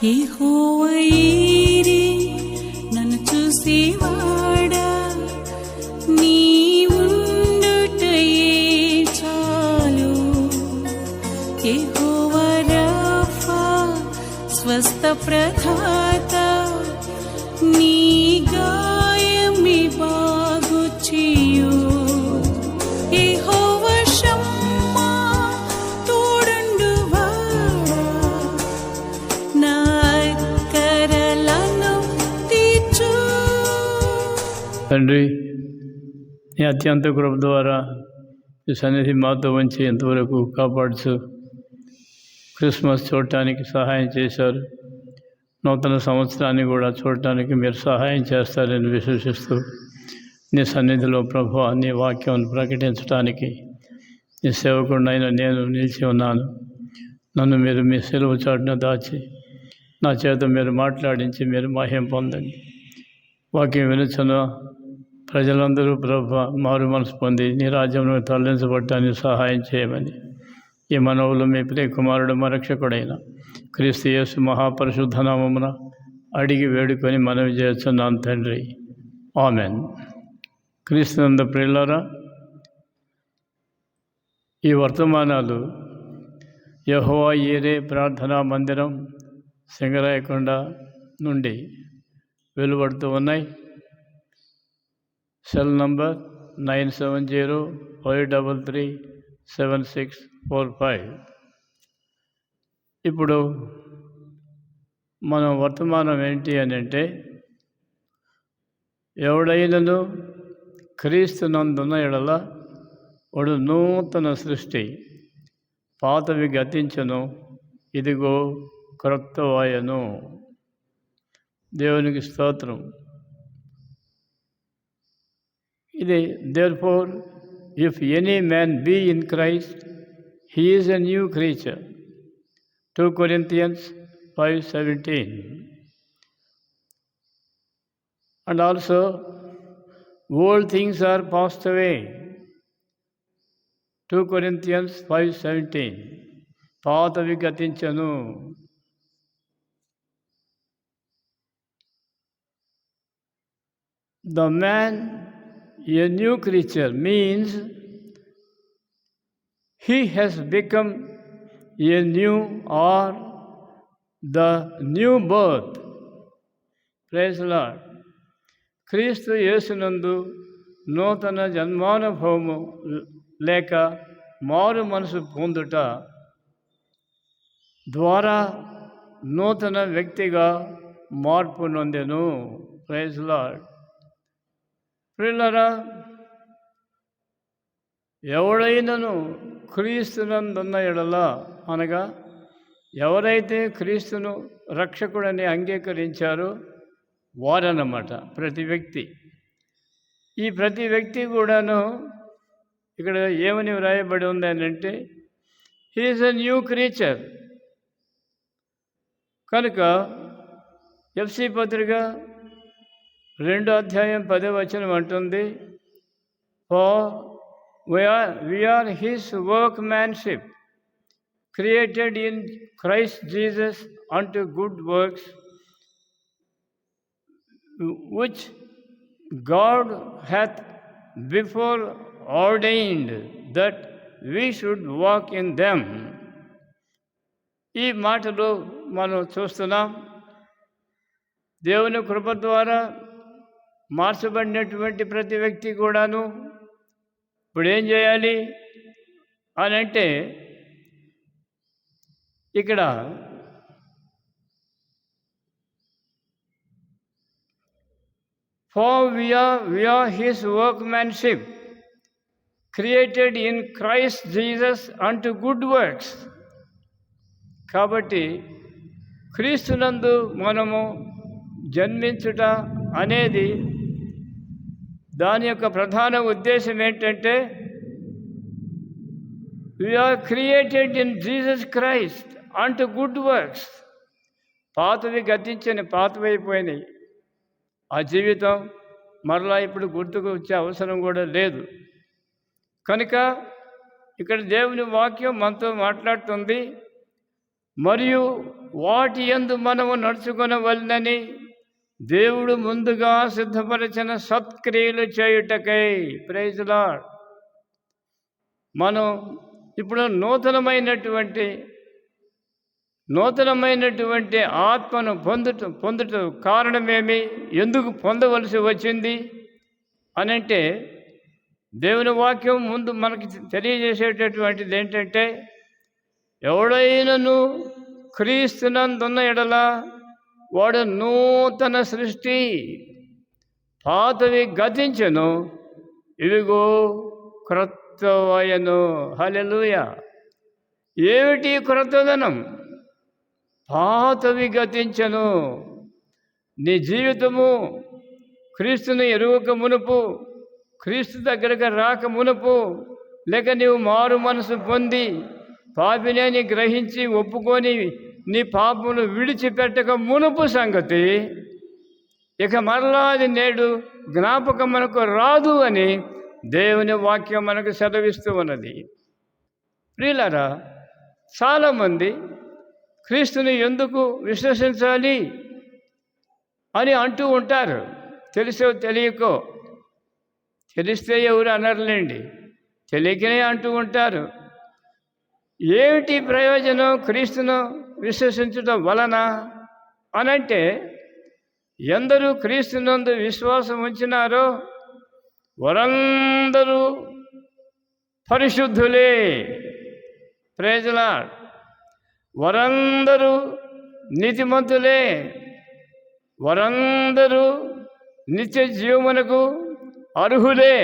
యెహోవా ఈరే నన్ను చూసేవాడా, నీవుండుటయే చాలు. యెహోవా రఫా స్వస్థ ప్రదాత, నీ గాయమే బాగు చేయు. యెహోవా షమ్మా తోడుండువాడా, నా అక్కరలను తీర్చు. తండ్రి, నీ అత్యంత కృప ద్వారా ఈ సన్నిధి మాతో ఉంచి ఎంతవరకు కాపాడుచు క్రిస్మస్ చూడటానికి సహాయం చేశారు. నూతన సంవత్సరాన్ని కూడా చూడటానికి మీరు సహాయం చేస్తారని విశ్వసిస్తూ నీ సన్నిధిలో ప్రభువా నీ వాక్యం ప్రకటించడానికి నీ సేవకుడినైన నేను నిలిచి ఉన్నాను. నన్ను మీరు మీ సెలవు చాటున దాచి నా చేత మీరు మాట్లాడించి మీరు మహిమ పొందండి. వాక్యం వినుచున్న ప్రజలందరూ ప్రభువా మారు మనసు పొంది నీ రాజ్యంలో తరలించబడటానికి సహాయం చేయమని ఈ మనవులు మీ ప్రియ కుమారుడు రక్షకుడైన క్రీస్తు యేసు మహాపరిశుద్ధ నామమున అడిగి వేడుకొని మనవి చేస్తున్నాను తండ్రి, ఆమెన్. క్రీస్తునందు ప్రియులారా, ఈ వర్తమానాలు యెహోవా ఈరే ప్రార్థనా మందిరం సింగరాయకొండ నుండి వెలువడుతూ ఉన్నాయి. Cell number 9705337645. ఇప్పుడు మన వర్తమానం ఏంటి అని అంటే, ఎవడైనను క్రీస్తునందున్న ఎడల వాడు నూతన సృష్టి, పాతవి గతించను, ఇదిగో క్రొత్తవాయను. దేవునికి స్తోత్రం. ఇది therefore if any man be in Christ, he is a new creature. 2 Corinthians 5:17. And also, old things are passed away. 2 Corinthians 5:17. పాతవి గతించను. The man, a new creature, means he has become a new or the new birth. Praise the Lord. క్రీస్తు యేసునందు నూతన జన్మానుభవము లేక మారు మనసు పొందుట ద్వారా నూతన వ్యక్తిగా మార్పు నొందెను. Praise the lord. ప్రియులారా, ఎవడైనను క్రీస్తునందున్న ఎడల అనగా ఎవరైతే క్రీస్తును రక్షకుడని అంగీకరించారో వారన్నమాట ప్రతి వ్యక్తి. ఈ ప్రతి వ్యక్తి కూడాను ఇక్కడ ఏమని వ్రాయబడి ఉంది అని అంటే, he is a new creature. కనుక ఎఫ్సి పత్రిక 2వ అధ్యాయం 10వ వచనం అంటుంది, for we are his workmanship, created in Christ Jesus unto good works, which God hath before ordained that we should walk in them. ఈ మాటలు మనం చూస్తున్నాం. దేవుని కృప ద్వారా మార్చబడినటువంటి ప్రతి వ్యక్తి కూడాను ఇప్పుడు ఏం చేయాలి అని అంటే, ఇక్కడ for we are his workmanship, created in Christ Jesus unto good works. కాబట్టి క్రీస్తునందు మనము జన్మించుట అనేది దాని యొక్క ప్రధాన ఉద్దేశం ఏంటంటే, we are created in Jesus Christ unto good works. పాతవి గతించని, పాతవైపోయినాయి. ఆ జీవితం మరలా ఇప్పుడు గుర్తుకు వచ్చే అవసరం కూడా లేదు. కనుక ఇక్కడ దేవుని వాక్యం మనతో మాట్లాడుతుంది. మరియు వాటి యందు మనము నడుచుకొనవలెనని దేవుడు ముందుగా సిద్ధపరిచిన సత్క్రియలు చేయుటకై. Praise lord. మనం ఇప్పుడు నూతనమైనటువంటి ఆత్మను పొందుట కారణమేమి, ఎందుకు పొందవలసి వచ్చింది అనంటే, దేవుని వాక్యం ముందు మనకి తెలియజేసేటటువంటిది ఏంటంటే, ఎవడైనను క్రీస్తునందున్న ఎడల వాడు నూతన సృష్టి, పాతవి గతించెను, ఇవిగో క్రొత్తవయను. హల్లెలూయా. ఏమిటి క్రొత్తదనం? పాతవి గతించెను. నీ జీవితము క్రీస్తుని ఎరుగక మునుపు, క్రీస్తు దగ్గరకు రాక మునుపు, లేక నీవు మారు మనసు పొంది పాపిని గ్రహించి ఒప్పుకొని నీ పాపములు విడిచిపెట్టక మునుపు సంగతి ఇక మరలా అది నేడు జ్ఞాపకం మనకు రాదు అని దేవుని వాక్యం మనకు సెలవిస్తూ ఉన్నది. ప్రియులారా, చాలామంది క్రీస్తుని ఎందుకు విశ్వసించాలి అని అంటూ ఉంటారు. తెలుసో తెలియకో, తెలిస్తే ఎవరు అనర్లేండి, తెలియకనే అంటూ ఉంటారు. ఏమిటి ప్రయోజనం క్రీస్తును విశ్వసించడం వలన అనంటే, ఎందరూ క్రీస్తునందు విశ్వాసం ఉంచినారో వారందరూ పరిశుద్ధులే. Praise lord. వారందరూ నీతిమంతులే, వారందరూ నిత్య జీవమునకు అర్హులే.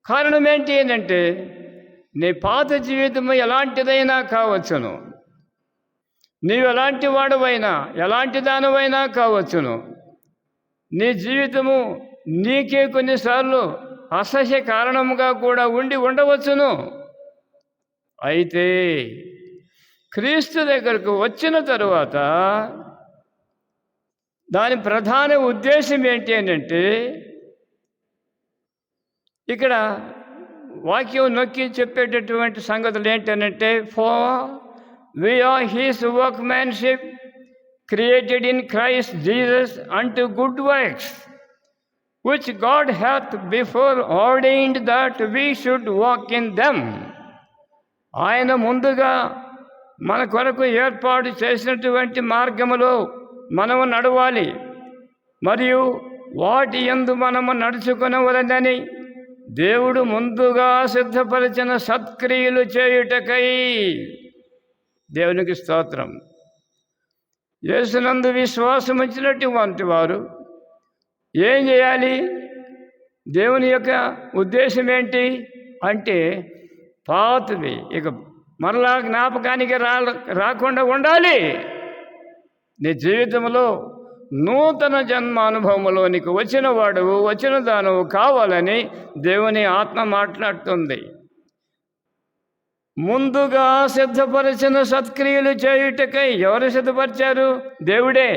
కారణం ఏంటి అంటే, నీ పాత జీవితం ఎలాంటిదైనా కావచ్చును, నీవు ఎలాంటి వాడవైనా ఎలాంటి దానవైనా కావచ్చును, నీ జీవితము నీకే కొన్నిసార్లు అసహ్య కారణముగా కూడా ఉండవచ్చును. అయితే క్రీస్తు దగ్గరకు వచ్చిన తరువాత దాని ప్రధాన ఉద్దేశం ఏంటి అంటే, ఇక్కడ వాక్యం నొక్కి చెప్పేటటువంటి సంగతులు ఏంటనంటే, for we are his workmanship created in Christ Jesus unto good works which God hath before ordained that we should walk in them. ఆయన ముందుగా మన కొరకు ఏర్పాటు చేసినటువంటి మార్గములో మనము నడవాలి, మరియు వాటి యందు మనము నడుచుకొనవలెనని దేవుడు ముందుగా సిద్ధపరిచిన సత్క్రియలు చేయుటకై. దేవునికి స్తోత్రం. యేసునందు విశ్వాసం ఉంచినటువంటి వారు ఏం చేయాలి? దేవుని యొక్క ఉద్దేశం ఏంటి అంటే, పాతవి ఇక మరలా జ్ఞాపకానికి రాకుండా ఉండాలి. నీ జీవితంలో నూతన జన్మ అనుభవంలోనికి వచ్చిన వాడువు, వచ్చిన దానవు కావాలని దేవుని ఆత్మ మాట్లాడుతుంది. ముందుగా సిద్ధపరిచిన సత్క్రియలు చేయుటకై. ఎవరు సిద్ధపరిచారు? దేవుడే.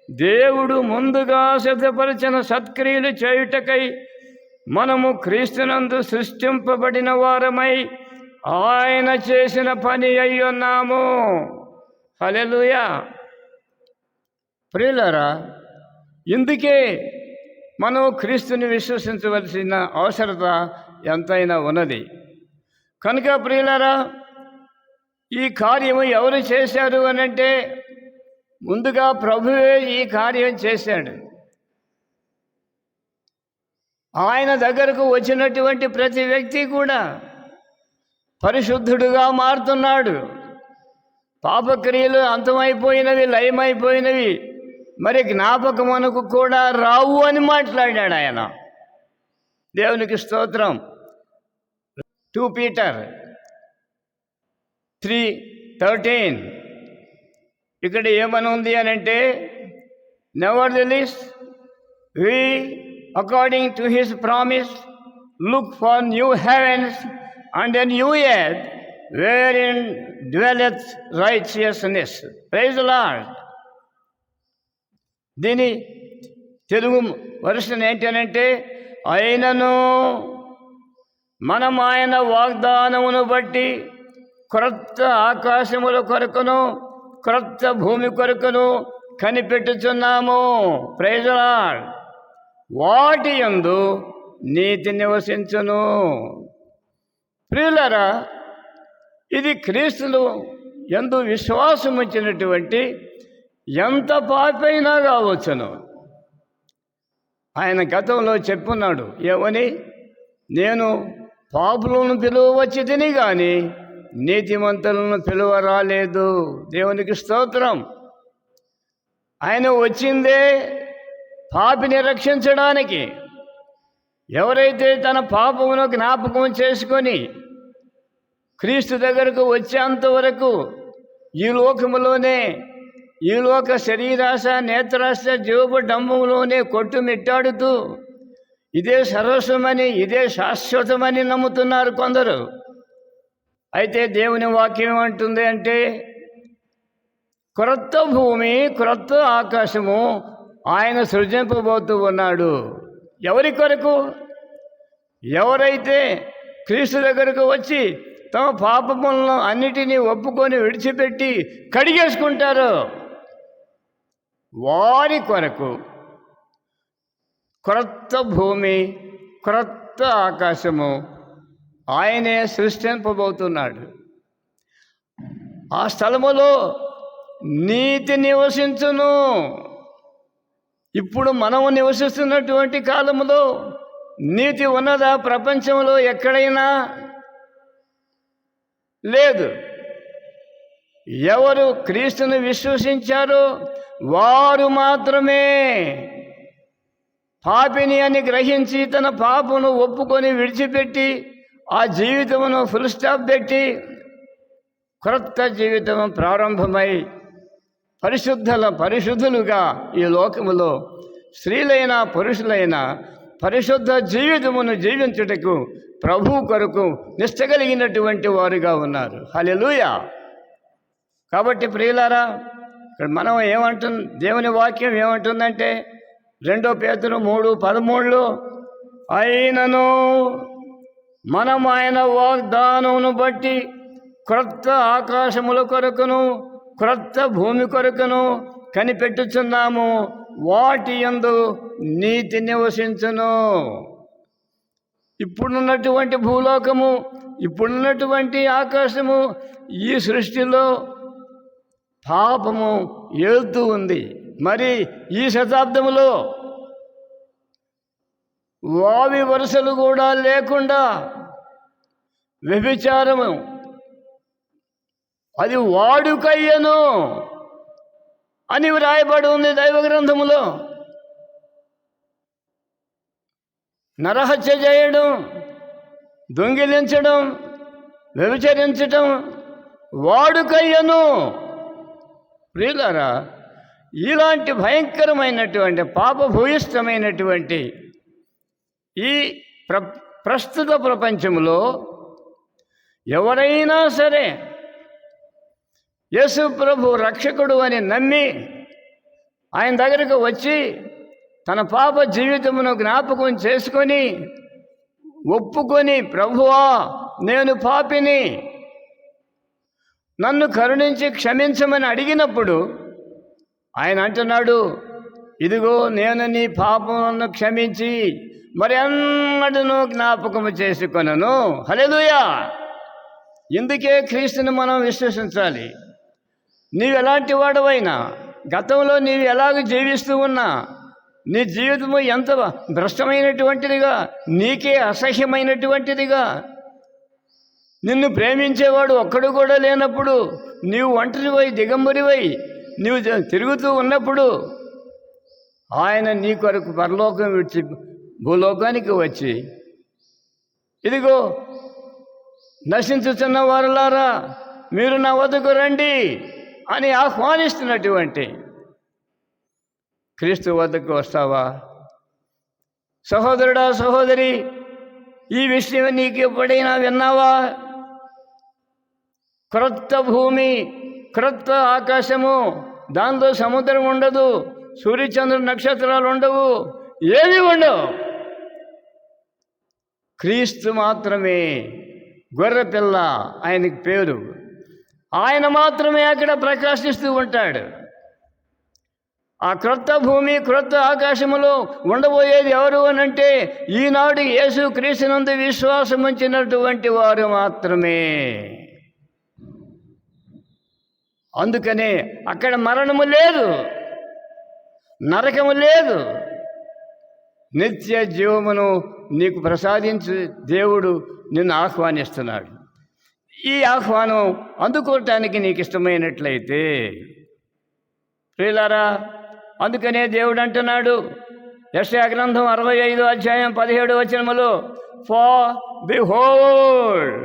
దేవుడు ముందుగా సిద్ధపరిచిన సత్క్రియలు చేయుటకై మనము క్రీస్తునందు సృష్టింపబడిన వారమై ఆయన చేసిన పని అయ్యున్నాము. హల్లెలూయా. ప్రియులారా, ఇందుకే మనం క్రీస్తుని విశ్వసించవలసిన అవసరత ఎంతైనా ఉన్నది. కనుక ప్రియులారా, ఈ కార్యము ఎవరు చేశారు అనంటే, ముందుగా ప్రభువే ఈ కార్యం చేశాడు. ఆయన దగ్గరకు వచ్చినటువంటి ప్రతి వ్యక్తి కూడా పరిశుద్ధుడుగా మారుతున్నాడు. పాపక్రియలు అంతమైపోయినవి, లయమైపోయినవి, మరి జ్ఞాపకమునకు కూడా రావు అని మాట్లాడాడు ఆయన. దేవునికి స్తోత్రం. 2 Peter 3:13 ఇక్కడ ఏమని ఉంది అని అంటే, నెవర్దెలెస్ we according to his promise look for new heavens and a new earth wherein dwelleth righteousness. Praise the Lord. దీని తెలుగు వర్షన్ ఏంటనంటే, అయినను మనం ఆయన వాగ్దానమును బట్టి క్రొత్త ఆకాశముల కొరకును క్రొత్త భూమి కొరకును కనిపెట్టుచున్నాము. Praise the lord. వాటి యందు నీతి నివసించును. ప్రియులారా, ఇది క్రీస్తులు యందు విశ్వాసం ఉంచినటువంటి ఎంత పాపైనా కావచ్చును. ఆయన గతంలో చెప్పున్నాడు ఏమని, నేను పాపులను పిలువచ్చి తిని కానీ నీతిమంతులను పిలువ రాలేదు. దేవునికి స్తోత్రం. ఆయన వచ్చిందే పాపిని రక్షించడానికి. ఎవరైతే తన పాపమును జ్ఞాపకం చేసుకొని క్రీస్తు దగ్గరకు వచ్చేంత వరకు ఈ లోకములోనే, ఈ లోక శరీరాశ నేత్రాశ జీవపు డంబములోనే కొట్టుమిట్టాడుతూ ఇదే సర్వస్వమని, ఇదే శాశ్వతమని నమ్ముతున్నారు కొందరు. అయితే దేవుని వాక్యం ఏమంటుంది అంటే, క్రొత్త భూమి క్రొత్త ఆకాశము ఆయన సృజింపబోతూ ఉన్నాడు. ఎవరి కొరకు? ఎవరైతే క్రీస్తు దగ్గరకు వచ్చి తమ పాపములను అన్నిటినీ ఒప్పుకొని విడిచిపెట్టి కడిగేసుకుంటారో వారి కొరకు క్రొత్త భూమి క్రొత్త ఆకాశము ఆయనే సృష్టింపబోతున్నాడు. ఆ స్థలములో నీతి నివసించును. ఇప్పుడు మనము నివసిస్తున్నటువంటి కాలములో నీతి ఉన్నదా? ప్రపంచంలో ఎక్కడైనా లేదు. ఎవరు క్రీస్తుని విశ్వసించారో వారు మాత్రమే పాపిని అని గ్రహించి తన పాపను ఒప్పుకొని విడిచిపెట్టి ఆ జీవితమును ఫుల్ స్టాప్ పెట్టి క్రొత్త జీవితం ప్రారంభమై పరిశుద్ధులుగా ఈ లోకములో స్త్రీలైనా పురుషులైనా పరిశుద్ధ జీవితమును జీవించుటకు ప్రభు కొరకు నిష్ట కలిగినటువంటి వారుగా ఉన్నారు. హల్లెలూయా. కాబట్టి ప్రియులారా, ఇక్కడ మనం ఏమంటుంది, దేవుని వాక్యం ఏమంటుందంటే 2 పేతురు 3:13 అయినను మనం ఆయన వాగ్దానమును బట్టి క్రొత్త ఆకాశముల కొరకును క్రొత్త భూమి కొరకును కనిపెట్టుచున్నాము. వాటి యందు నీతి నివసించును. ఇప్పుడున్నటువంటి భూలోకము, ఇప్పుడున్నటువంటి ఆకాశము, ఈ సృష్టిలో పాపము ఏలుతూ ఉంది. మరి ఈ శతాబ్దములో వావి వరుసలు కూడా లేకుండా వ్యభిచారము అది వాడుకయ్యను అని వ్రాయబడి ఉంది దైవ గ్రంథములో. నరహత్య చేయడం, దొంగిలించడం, వ్యభిచరించడం వాడుకయ్యను. ప్రియులారా, ఇలాంటి భయంకరమైనటువంటి పాపభూయిష్టమైనటువంటి ఈ ప్రస్తుత ప్రపంచంలో ఎవరైనా సరే యేసు ప్రభు రక్షకుడు అని నమ్మి ఆయన దగ్గరకు వచ్చి తన పాప జీవితమును జ్ఞాపకం చేసుకొని ఒప్పుకొని, ప్రభువా నేను పాపిని, నన్ను కరుణించి క్షమించమని అడిగినప్పుడు ఆయన అంటున్నాడు, ఇదిగో నేను నీ పాపములను క్షమించి మరి అన్నడను జ్ఞాపకము చేసుకొనను. హల్లెలూయా. ఇందుకే క్రీస్తుని మనం విశ్వసించాలి. నీవు ఎలాంటి వాడవైనా, గతంలో నీవు ఎలాగ జీవిస్తూ ఉన్నా, నీ జీవితము ఎంత భ్రష్టమైనటువంటిదిగా, నీకే అసహ్యమైనటువంటిదిగా, నిన్ను ప్రేమించేవాడు ఒక్కడు కూడా లేనప్పుడు, నీవు ఒంటరివై దిగంబరివై నీవు తిరుగుతూ ఉన్నప్పుడు ఆయన నీ కొరకు పరలోకం విడిచి భూలోకానికి వచ్చి, ఇదిగో నశించుచున్న వారులారా మీరు నా వద్దకు రండి అని ఆహ్వానిస్తున్నటువంటి క్రీస్తు వద్దకు వస్తావా? సహోదరుడా, సహోదరి, ఈ విషయం నీకు ఎప్పుడైనా విన్నావా? క్రొత్త భూమి క్రొత్త ఆకాశము, దాంతో సముద్రం ఉండదు, సూర్యచంద్రుడు నక్షత్రాలు ఉండవు, ఏవి ఉండవు. క్రీస్తు మాత్రమే, గొర్రెపిల్ల ఆయనకి పేరు. ఆయన మాత్రమే అక్కడ ప్రకాశిస్తూ ఉంటాడు. ఆ క్రొత్త భూమి క్రొత్త ఆకాశములో ఉండబోయేది ఎవరు అనంటే ఈనాడు యేసు క్రీస్తునందు విశ్వాసం ఉంచినటువంటి వారు మాత్రమే. అందుకనే అక్కడ మరణము లేదు, నరకము లేదు. నిత్య జీవమును నీకు ప్రసాదించి దేవుడు నిన్ను ఆహ్వానిస్తున్నాడు. ఈ ఆహ్వానం అందుకోవటానికి నీకు ఇష్టమైనట్లయితే ప్రియులారా, అందుకనే దేవుడు అంటున్నాడు యెషయా గ్రంథం 65:17 for behold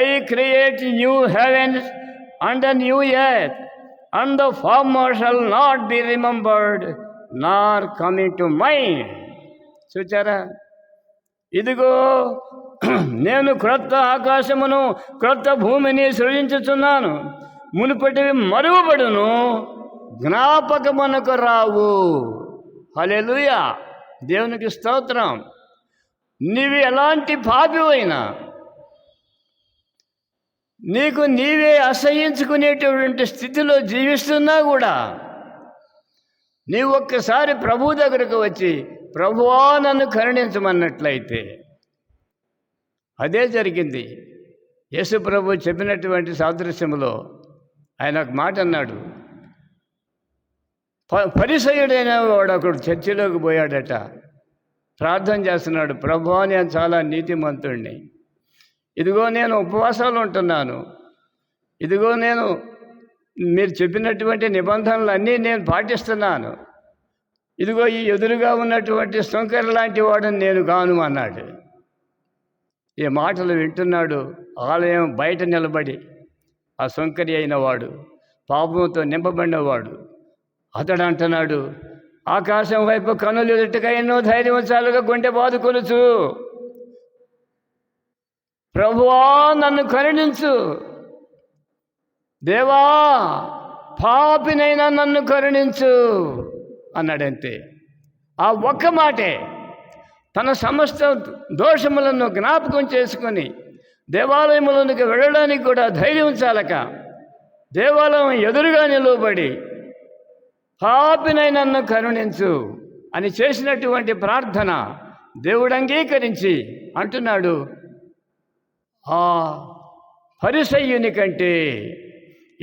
I create new heavens and the new earth and the former shall not be remembered nor coming to mind. చూచారా, ఇదిగో నేను క్రొత్త ఆకాశమును క్రొత్త భూమిని సృజించుచున్నాను, మునుపటివి మరుగుపడును, జ్ఞాపకమునకు రావు. హల్లెలూయా, దేవునికి స్తోత్రం. నీవు ఎలాంటి పాపివైనా, నీకు నీవే అసహ్యించుకునేటటువంటి స్థితిలో జీవిస్తున్నా కూడా నీవు ఒక్కసారి ప్రభు దగ్గరకు వచ్చి ప్రభువా నన్ను కరుణించమన్నట్లయితే అదే జరిగింది. యేసు ప్రభు చెప్పినటువంటి సాదృశ్యములో ఆయన ఒక మాట అన్నాడు. పరిసయ్యుడైన వాడు ఒకడు చర్చిలోకి పోయాడట. ప్రార్థన చేస్తున్నాడు, ప్రభువా నేను చాలా నీతిమంతుడిని, ఇదిగో నేను ఉపవాసాలు ఉంటున్నాను, ఇదిగో నేను మీరు చెప్పినటువంటి నిబంధనలన్నీ నేను పాటిస్తున్నాను, ఇదిగో ఈ ఎదురుగా ఉన్నటువంటి సుంకర లాంటి వాడని నేను కాను అన్నాడు. ఈ మాటలు వింటున్నాడు ఆలయం బయట నిలబడి ఆ సుంకరి అయిన వాడు, పాపంతో నింపబడినవాడు. అతడు అంటున్నాడు, ఆకాశం వైపు కనులు ఎదుటగా ఎన్నో ధైర్యవంతాలుగా గుండె బాదుకొనుచు, ప్రభువా నన్ను కరుణించు, దేవా పాపినైనా నన్ను కరుణించు అన్నాడంతే. ఆ ఒక్క మాటే తన సమస్త దోషములను జ్ఞాపకం చేసుకొని దేవాలయములోనికి వెళ్ళడానికి కూడా ధైర్యం చాలక దేవాలయం ఎదురుగా నిలవబడి పాపినైనా నన్ను కరుణించు అని చేసినటువంటి ప్రార్థన దేవుడు అంగీకరించి అంటున్నాడు, ఆ పరిసయ్యుని కంటే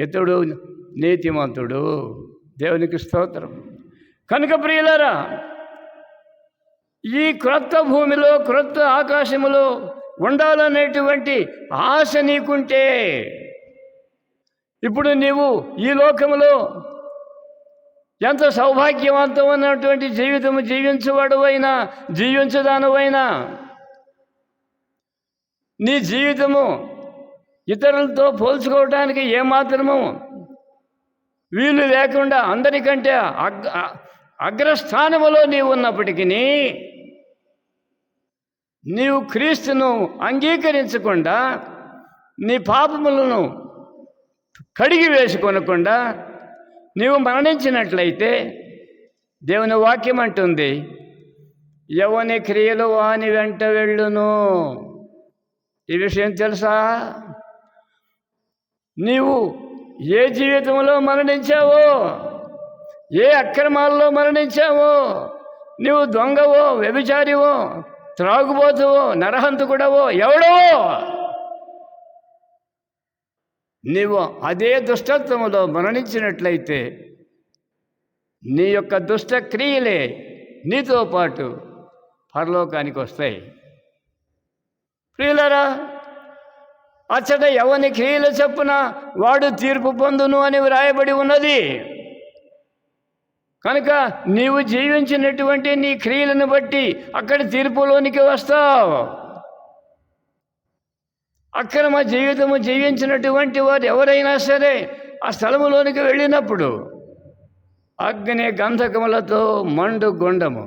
ఇతడు నీతిమంతుడు. దేవునికి స్తోత్రం. కనుక ప్రియులారా, ఈ క్రొత్త భూమిలో క్రొత్త ఆకాశములో ఉండాలనేటువంటి ఆశ నీకుంటే, ఇప్పుడు నీవు ఈ లోకములో ఎంత సౌభాగ్యవంతమైనటువంటి జీవితము జీవించేవాడువైనా జీవించదానువైనా, నీ జీవితము ఇతరులతో పోల్చుకోవడానికి ఏమాత్రము వీలు లేకుండా అందరికంటే అగ్రస్థానములో నీవు ఉన్నప్పటికీ నీవు క్రీస్తును అంగీకరించకుండా, నీ పాపములను కడిగి వేసుకొనకుండా నీవు మరణించినట్లయితే దేవుని వాక్యం అంటుంది, ఎవని క్రియలు వాని వెంట వెళ్ళును. ఈ విషయం తెలుసా? నీవు ఏ జీవితంలో మరణించావో, ఏ అక్రమాల్లో మరణించావో, నీవు దొంగవో, వ్యభిచారివో, త్రాగుబోతువో, నరహంతకుడవో, ఎవడవో, నీవు అదే దుష్టత్వములో మరణించినట్లయితే నీ యొక్క దుష్ట క్రియలే నీతో పాటు పరలోకానికి వస్తాయి. ప్రియులారా, అచ్చట ఎవని క్రియల చొప్పున వాడు తీర్పు పొందును అని వ్రాయబడి ఉన్నది. కనుక నీవు జీవించినటువంటి నీ క్రియలను బట్టి అక్కడ తీర్పులోనికి వస్తావు. అక్రమ జీవితము జీవించినటువంటి వారు ఎవరైనా సరే ఆ స్థలములోనికి వెళ్ళినప్పుడు అగ్ని గంధకములతో మండు గుండము,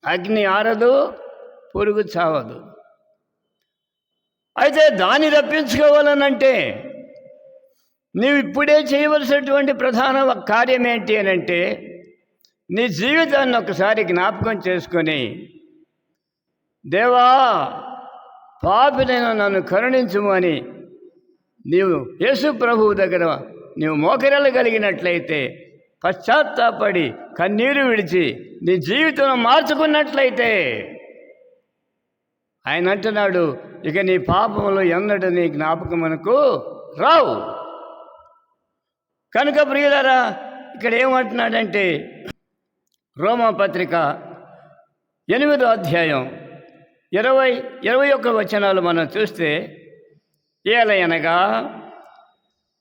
అగ్ని ఆరదు, పురుగు చావదు. అయితే దాన్ని రప్పించుకోవాలనంటే నీవు ఇప్పుడే చేయవలసినటువంటి ప్రధాన కార్యం ఏంటి అని అంటే, నీ జీవితాన్ని ఒకసారి జ్ఞాపకం చేసుకొని, దేవా పాపినైనా నన్ను కరుణించుము అని నీవు యేసు ప్రభువు దగ్గర నీవు మోకరిల్లు కలిగినట్లయితే, పశ్చాత్తాపడి కన్నీరు విడిచి నీ జీవితం మార్చుకున్నట్లయితే, ఆయన అంటున్నాడు, ఇక నీ పాపములు ఎన్నడూ నీ జ్ఞాపకమునకు రావు. కనుక ప్రియులారా, ఇక్కడ ఏమంటున్నాడంటే, రోమాపత్రిక 8వ అధ్యాయం 21 వచనాలు మనం చూస్తే, ఏలయనగా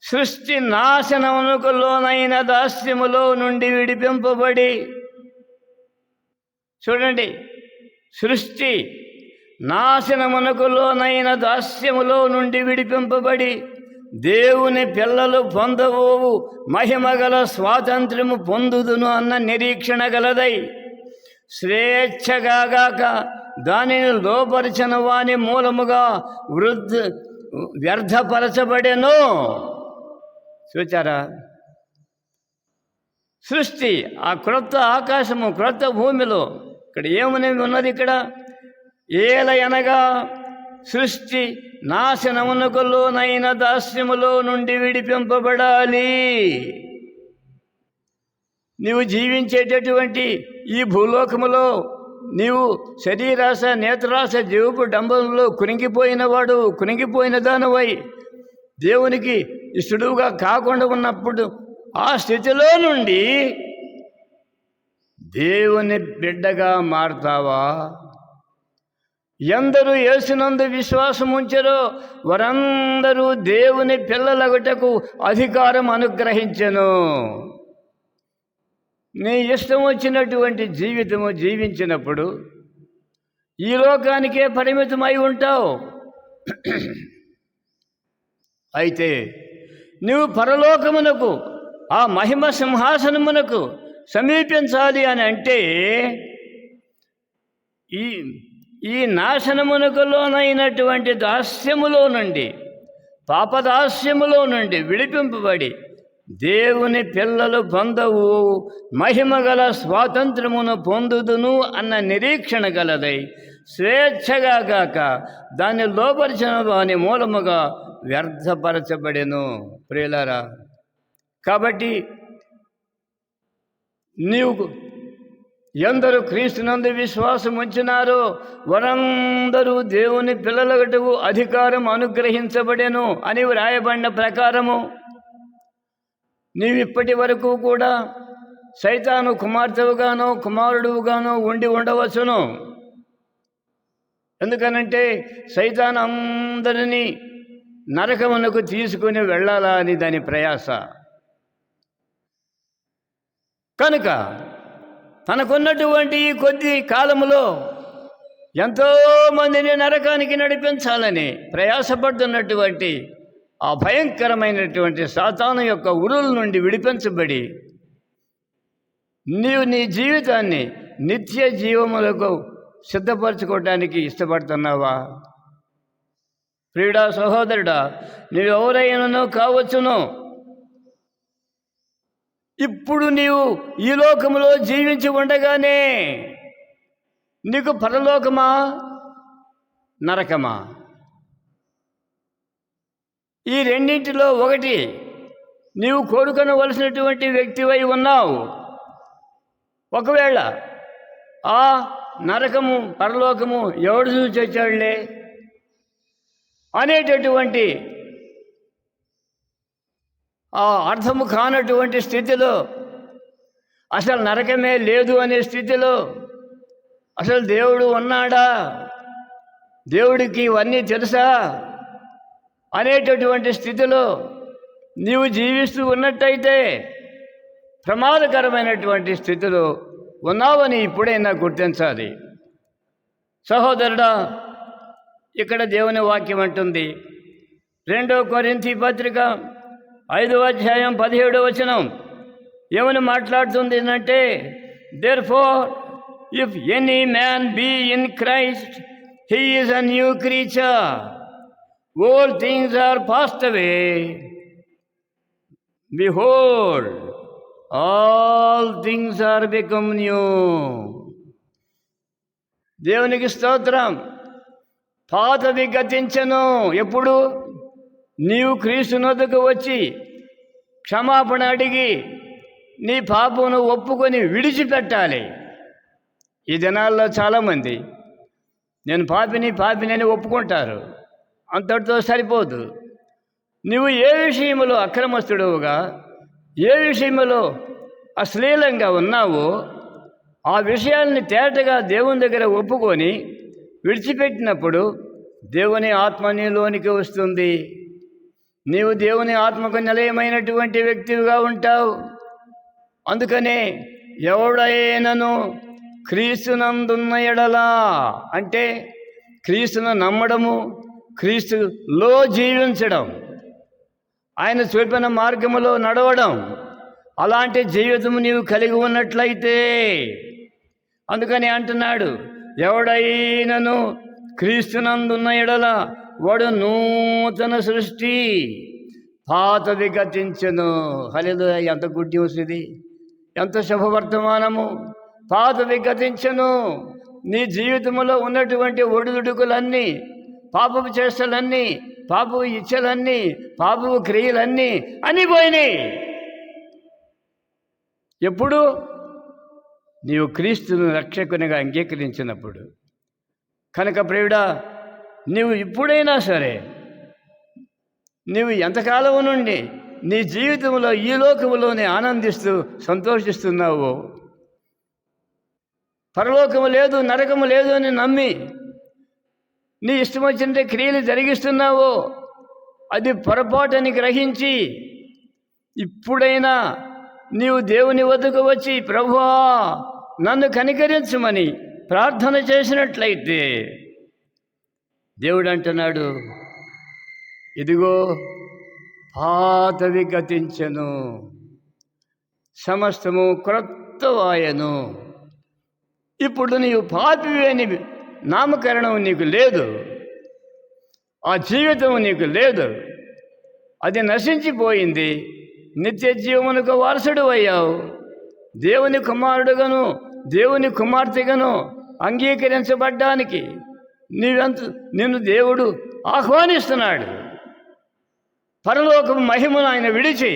సృష్టి నాశనమునకు లోనైన దాస్యములో నుండి విడిపింపబడి, చూడండి, సృష్టి నాశనమునకు లోనైన దాస్యములో నుండి విడిపింపబడి దేవుని పిల్లలు పొందబోవు మహిమగల స్వాతంత్ర్యము పొందుదును అన్న నిరీక్షణ గలదై, స్వేచ్ఛగాక దానిని లోపరిచిన వాని మూలముగా వ్యర్థపరచబడెను. చూచారా? సృష్టి, ఆ క్రొత్త ఆకాశము, క్రొత్త భూమిలో ఇక్కడ ఏమని ఉన్నది? ఇక్కడ ఏలయనగా సృష్టి నాశనమునకు లోనైన దాస్యములో నుండి విడిపింపబడాలి. నీవు జీవించేటటువంటి ఈ భూలోకములో నీవు శరీరాశ, నేత్రాశ, జీవపు డంబంలో కునిగిపోయిన దానివై దేవునికి ఇష్టడుగా కాకుండా ఉన్నప్పుడు ఆ స్థితిలో నుండి దేవుని బిడ్డగా మారుతావా? ఎందరూ యేసునందు విశ్వాసం ఉంచారో వారందరూ దేవుని పిల్లలగుటకు అధికారం అనుగ్రహించెను. నీ ఇష్టం వచ్చినటువంటి జీవితము జీవించినప్పుడు ఈ లోకానికే పరిమితమై ఉంటావు. అయితే నువ్వు పరలోకమునకు, ఆ మహిమ సింహాసనమునకు సమీపించాలి అని అంటే ఈ నాశనమునకు లోనైనటువంటి దాస్యములో నుండి, పాపదాస్యములో నుండి విడిపింపబడి దేవుని పిల్లలు పొందవు మహిమగల స్వాతంత్రమును పొందుదును అన్న నిరీక్షణ గలదై, స్వేచ్ఛగా గాక దాన్ని లోపరిచిన వాని మూలముగా వ్యర్థపరచబడెను. ప్రియులారా, కాబట్టి నీవు ఎందరూ క్రీస్తునందు విశ్వాసం ఉంచినారో వారందరూ దేవుని పిల్లలకు అధికారం అనుగ్రహించబడెను అని వ్రాయబడిన ప్రకారము నీవు ఇప్పటి వరకు కూడా సైతాను కుమార్తెవుగానో కుమారుడుగానో ఉండవచ్చును. ఎందుకనంటే సైతాను అందరినీ నరకమునకు తీసుకుని వెళ్ళాలా అని దాని ప్రయాస. కనుక తనకున్నటువంటి ఈ కొద్ది కాలములో ఎంతోమందిని నరకానికి నడిపించాలని ప్రయాసపడుతున్నటువంటి ఆ భయంకరమైనటువంటి సాతాను యొక్క ఉరుల నుండి విడిపించబడి నీవు నీ జీవితాన్ని నిత్య జీవములకు సిద్ధపరచుకోవడానికి ఇష్టపడుతున్నావా? ప్రియుడా, సహోదరుడా, నువ్వెవరైనానో కావచ్చును. ఇప్పుడు నీవు ఈ లోకములో జీవించి ఉండగానే నీకు పరలోకమా, నరకమా? ఈ రెండింటిలో ఒకటి నీవు కోరుకొనవలసినటువంటి వ్యక్తివై ఉన్నావు. ఒకవేళ ఆ నరకము, పరలోకము ఎవడు చూసి వచ్చాడులే అనేటటువంటి ఆ అర్థము కానటువంటి స్థితిలో, అసలు నరకమే లేదు అనే స్థితిలో, అసలు దేవుడు ఉన్నాడా, దేవుడికి ఇవన్నీ తెలుసా అనేటటువంటి స్థితిలో నీవు జీవిస్తూ ఉన్నట్టయితే ప్రమాదకరమైనటువంటి స్థితిలో ఉన్నావని ఇప్పుడైనా గుర్తించాలి. సహోదరుడా, ఇక్కడ దేవుని వాక్యం అంటుంది, 2 కొరింథీ పత్రిక 5వ అధ్యాయం 17వ వచనం ఏమని మాట్లాడుతుంది అంటే, therefore if any man be in Christ, he is a new creature, all things are passed away, behold all things are become new. దేవునికి స్తోత్రం. పాతవి గతించెను. ఎప్పుడు? నీవు క్రీస్తునొద్దకు వచ్చి క్షమాపణ అడిగి నీ పాపమును ఒప్పుకొని విడిచిపెట్టాలి. ఈ దినాల్లో చాలామంది నేను పాపిని అని ఒప్పుకుంటారు, అంతటితో సరిపోదు. నువ్వు ఏ విషయంలో అక్రమస్తుడుగా, ఏ విషయంలో అశ్లీలంగా ఉన్నావో ఆ విషయాల్ని తేటగా దేవుని దగ్గర ఒప్పుకొని విడిచిపెట్టినప్పుడు దేవుని ఆత్మ నీలోనికి వస్తుంది. నీవు దేవుని ఆత్మకు నిలయమైనటువంటి వ్యక్తిగా ఉంటావు. అందుకనే ఎవడైనను క్రీస్తునందున్న ఎడలా అంటే క్రీస్తును నమ్మడము, క్రీస్తులో జీవించడం, ఆయన చూపిన మార్గములో నడవడం, అలాంటి జీవితం నీవు కలిగి ఉన్నట్లయితే, అందుకని అంటున్నాడు, ఎవడైనను క్రీస్తునందున్న ఎడల వాడు నూతన సృష్టి, పాతది గతించెను. హల్లెలూయా! ఎంత గుడ్ న్యూస్ ఇది, ఎంత శుభవర్తమానము. పాతది గతించెను. నీ జీవితంలో ఉన్నటువంటి ఒడిదుడుకులన్నీ, పాపపు చేష్టలన్నీ, పాపపు ఇచ్చలన్నీ, పాపపు క్రియలన్నీ అన్నీ పోయినాయి. ఎప్పుడు? నీవు క్రీస్తును రక్షకునిగా అంగీకరించినప్పుడు. కనుక ప్రియుడా, నీవు ఇప్పుడైనా సరే, నీవు ఎంతకాలం నుండి నీ జీవితంలో ఈ లోకములోనే ఆనందిస్తూ సంతోషిస్తున్నావో, పరలోకము లేదు, నరకము లేదు అని నమ్మి నీ ఇష్టం వచ్చినట్టే క్రియలు జరిగిస్తున్నావో, అది పొరపాటని గ్రహించి ఇప్పుడైనా నీవు దేవుని వద్దకు వచ్చి ప్రభువా నన్ను కనికరించమని ప్రార్థన చేసినట్లయితే, దేవుడు అంటున్నాడు, ఇదిగో పాతవి గతించెను, సమస్తము క్రొత్తవాయెను. ఇప్పుడు నీవు పాపివి అని నామకరణం నీకు లేదు, ఆ జీవితం నీకు లేదు, అది నశించిపోయింది. నిత్య జీవమునకు వారసుడు అయ్యావు. దేవుని కుమారుడుగాను దేవుని కుమార్తెగాను అంగీకరించబడ్డానికి నిన్ను దేవుడు ఆహ్వానిస్తున్నాడు. పరలోకము మహిమను ఆయన విడిచి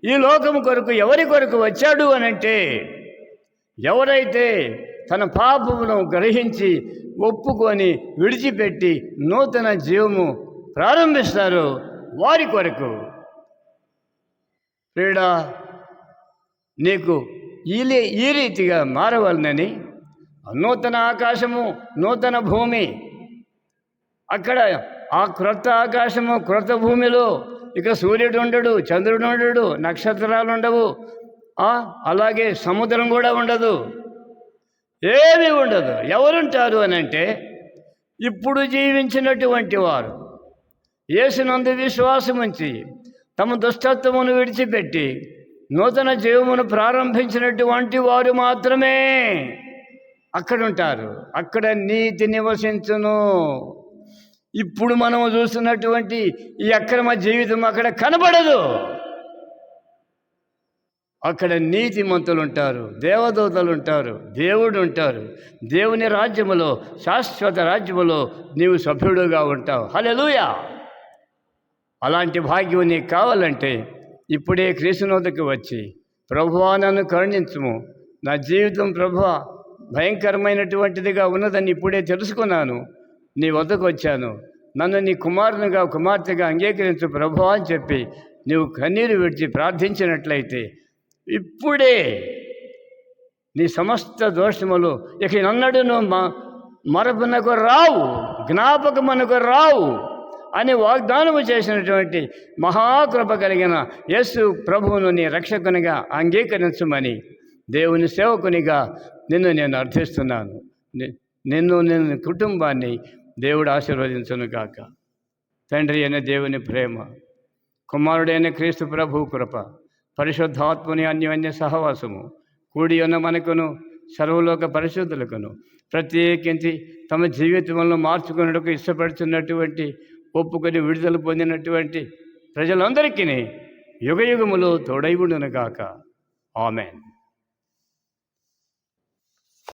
ఈ లోకము కొరకు ఎవరి కొరకు వచ్చాడు అనంటే, ఎవరైతే తన పాపమును గ్రహించి ఒప్పుకొని విడిచిపెట్టి నూతన జీవము ప్రారంభిస్తారో వారి కొరకు. ప్రియుడా, నీకు ఈ రీతిగా మారవలనని నూతన ఆకాశము, నూతన భూమి, అక్కడ ఆ క్రొత్త ఆకాశము, క్రొత్త భూమిలో ఇక సూర్యుడు ఉండడు, చంద్రుడు ఉండడు, నక్షత్రాలు ఉండవు, అలాగే సముద్రం కూడా ఉండదు, ఏమీ ఉండదు. ఎవరుంటారు అని అంటే, ఇప్పుడు జీవించినటువంటి వారు, యేసునందు విశ్వాసముంచి తమ దుష్టత్వమును విడిచిపెట్టి నూతన జీవమును ప్రారంభించినటువంటి వారు మాత్రమే అక్కడ ఉంటారు. అక్కడ నీతి నివసించును. ఇప్పుడు మనము చూస్తున్నటువంటి ఈ అక్రమ జీవితం అక్కడ కనబడదు. అక్కడ నీతిమంతులు ఉంటారు, దేవదూతలు ఉంటారు, దేవుడు ఉంటారు. దేవుని రాజ్యములో, శాశ్వత రాజ్యములో నీవు సభ్యుడుగా ఉంటావు. హల్లెలూయా! అలాంటి భాగ్యం నీకు కావాలంటే ఇప్పుడే క్రీస్తునొద్దకు వచ్చి, ప్రభువా నన్ను కరుణించుము, నా జీవితం ప్రభువా భయంకరమైనటువంటిదిగా ఉన్నదని ఇప్పుడే తెలుసుకున్నాను, నీ వద్దకు వచ్చాను, నన్ను నీ కుమారునిగా కుమార్తెగా అంగీకరించు ప్రభువా అని చెప్పి నీవు కన్నీరు విడిచి ప్రార్థించినట్లయితే ఇప్పుడే నీ సమస్త దోషములు ఇక నన్నడును మరపునకు రావు, జ్ఞాపకమునకు రావు అని వాగ్దానము చేసినటువంటి మహాకృప కలిగిన యేసు ప్రభువును నీ రక్షకునిగా అంగీకరించమని దేవుని సేవకునిగా నిన్ను నేను అర్థిస్తున్నాను. నిన్ను కుటుంబాన్ని దేవుడు ఆశీర్వదించును గాక. తండ్రి అయిన దేవుని ప్రేమ, కుమారుడైన క్రీస్తు ప్రభు కృప, పరిశుద్ధాత్ముని అన్యోన్య సహవాసము కూడి ఉన్న మనకును సర్వలోక పరిశుద్ధులకును ప్రత్యేకించి తమ జీవితంలో మార్చుకున్నట్టుకు ఇష్టపడుతున్నటువంటి, ఒప్పుకొని విడుదల పొందినటువంటి ప్రజలందరికీ యుగయుగములో తోడై ఉండును గాక. ఆమెన్.